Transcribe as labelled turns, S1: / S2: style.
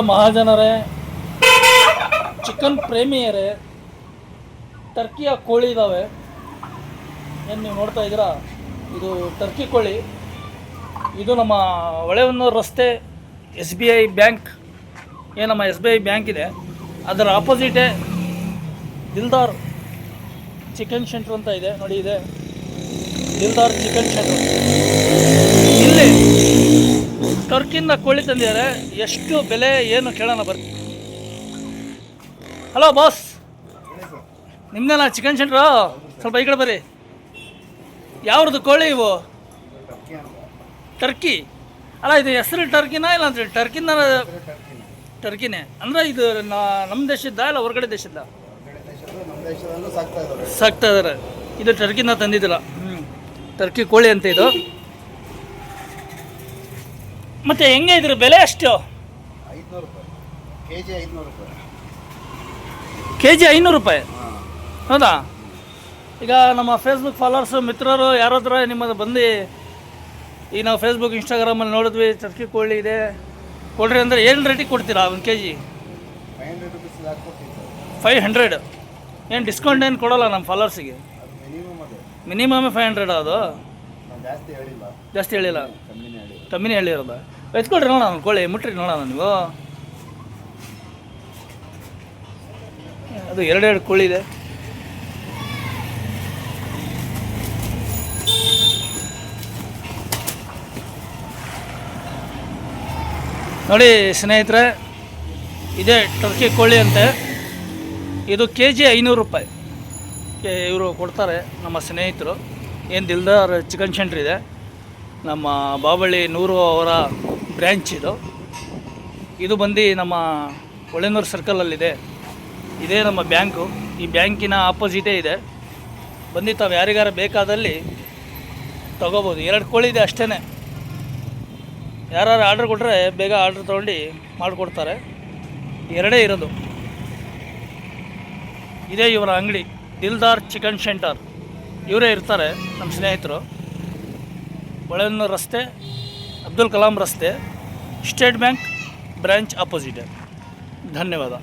S1: ಮಹಾಜನರೇ, chicken ಪ್ರೇಮಿಯರೇ, ಟರ್ಕಿಯ ಕೋಳಿ ಇದ್ದಾವೆ. ಏನು ನೀವು ನೋಡ್ತಾ ಇದ್ದೀರಾ, ಇದು ಟರ್ಕಿ ಕೋಳಿ. ಇದು ನಮ್ಮ ಹೊಳೆಹೊನ್ನೂರು ರಸ್ತೆ SBI ಬ್ಯಾಂಕ್, ನಮ್ಮ SBI ಬ್ಯಾಂಕ್ ಇದೆ, ಅದರ ಆಪೋಸಿಟೇ ದಿಲ್ದಾರ್ ಚಿಕನ್ ಸೆಂಟ್ರ್ ಅಂತ ಇದೆ ನೋಡಿ. ಇದೆ ದಿಲ್ದಾರ್ ಚಿಕನ್ ಸೆಂಟ್ರ್. ಇಲ್ಲಿ ಟರ್ಕಿಯಿಂದ ಕೋಳಿ ತಂದಿದ್ದಾರೆ. ಎಷ್ಟು ಬೆಲೆ ಏನು ಕೇಳೋಣ ಬರ್ರಿ. ಹಲೋ ಬಾಸ್, ನಿಮ್ಮದೇನಾ ಚಿಕನ್ ಸೆಂಟ್ರು? ಸ್ವಲ್ಪ ಈ ಕಡೆ ಬರ್ರಿ. ಯಾವ್ದು ಕೋಳಿ ಇವು? ಟರ್ಕಿ ಅಲ್ಲ, ಇದು ಹೆಸರು ಟರ್ಕಿನಾ ಇಲ್ಲ ಅಂದ್ರೆ ಟರ್ಕಿನೇ ಅಂದರೆ ಇದು ನಮ್ಮ ದೇಶದ ಇಲ್ಲ ಹೊರಗಡೆ ದೇಶದ? ಸಾಕ್ತಾ ಇದ್ದಾರೆ. ಇದು ಟರ್ಕಿನ ತಂದಿದ್ದಿಲ್ಲ. ಟರ್ಕಿ ಕೋಳಿ ಅಂತ ಇದು. ಮತ್ತೆ ಹೆಂಗೆ ಇದ್ರ ಬೆಲೆ ಎಷ್ಟು? ಕೆಜಿ 500 ರೂಪಾಯಿ. ಹೌದಾ? ಈಗ ನಮ್ಮ ಫೇಸ್ಬುಕ್ ಫಾಲೋವರ್ಸು ಮಿತ್ರರು ಯಾರಾದ್ರೂ ನಿಮ್ಮದು ಬಂದು ಈಗ ನಾವು ಫೇಸ್ಬುಕ್ ಇನ್ಸ್ಟಾಗ್ರಾಮಲ್ಲಿ ನೋಡಿದ್ವಿ ಟರ್ಕಿ ಕೋಳಿ ಇದೆ ಕೊಡ್ರಿ ಅಂದರೆ ಏನು ರೇಟಿಗೆ ಕೊಡ್ತೀರಾ ಒಂದು ಕೆ ಜಿ? 500. ಏನು ಡಿಸ್ಕೌಂಟ್ ಏನು ಕೊಡೋಲ್ಲ ನಮ್ಮ ಫಾಲೋವರ್ಸಿಗೆ? ಮಿನಿಮಮ್ 500 ಅದು? ಜಾಸ್ತಿ ಹೇಳಿಲ್ಲ, ಕಮ್ಮಿನೇ ಹೇಳಿರೋದ? ಎತ್ಕೊಡ್ರಿ ನೋಡೋಣ ಕೋಳಿ, ಮುಟ್ರಿ ನೋಡೋಣ ನೀವು. ಅದು 2 ಕೋಳಿ ಇದೆ. ನೋಡಿ ಸ್ನೇಹಿತರೆ, ಇದೇ ಟರ್ಕಿ ಕೋಳಿ ಅಂತೆ. ಇದು ಕೆಜಿ 500 ರೂಪಾಯಿ ಇವರು ಕೊಡ್ತಾರೆ ನಮ್ಮ ಸ್ನೇಹಿತರು. ಏನು ದಿಲ್ದಾರ್ ಚಿಕನ್ ಸೆಂಟ್ರ್ ಇದೆ, ನಮ್ಮ ಬಾಬಳ್ಳಿ ನೂರು ಅವರ ಬ್ರ್ಯಾಂಚ್ ಇದು. ಇದು ಬಂದು ನಮ್ಮ ಹೊಳೆನೂರು ಸರ್ಕಲಲ್ಲಿದೆ. ಇದೇ ನಮ್ಮ ಬ್ಯಾಂಕು. ಈ ಬ್ಯಾಂಕಿನ ಆಪೋಸಿಟೇ ಇದೆ. ಬಂದು ತಾವು ಯಾರಿಗಾರ ಬೇಕಾದಲ್ಲಿ ತೊಗೋಬೋದು. 2 ಕೋಳಿ ಇದೆ ಅಷ್ಟೇ. ಯಾರು ಆರ್ಡ್ರ್ ಕೊಟ್ಟರೆ ಬೇಗ ಆರ್ಡ್ರ್ ತೊಗೊಂಡು ಮಾಡಿಕೊಡ್ತಾರೆ. 2 ಇರೋದು. ಇದೇ ಇವರ ಅಂಗಡಿ, ದಿಲ್ದಾರ್ ಚಿಕನ್ ಸೆಂಟರ್. ಇವರೇ ಇರ್ತಾರೆ ನಮ್ಮ ಸ್ನೇಹಿತರು. ಹೊಳೆಹೊನ್ನೂರು ರಸ್ತೆ, ಅಬ್ದುಲ್ ಕಲಾಂ ರಸ್ತೆ, ಸ್ಟೇಟ್ ಬ್ಯಾಂಕ್ ಬ್ರಾಂಚ್ ಆಪೋಸಿಟ್. ಧನ್ಯವಾದ.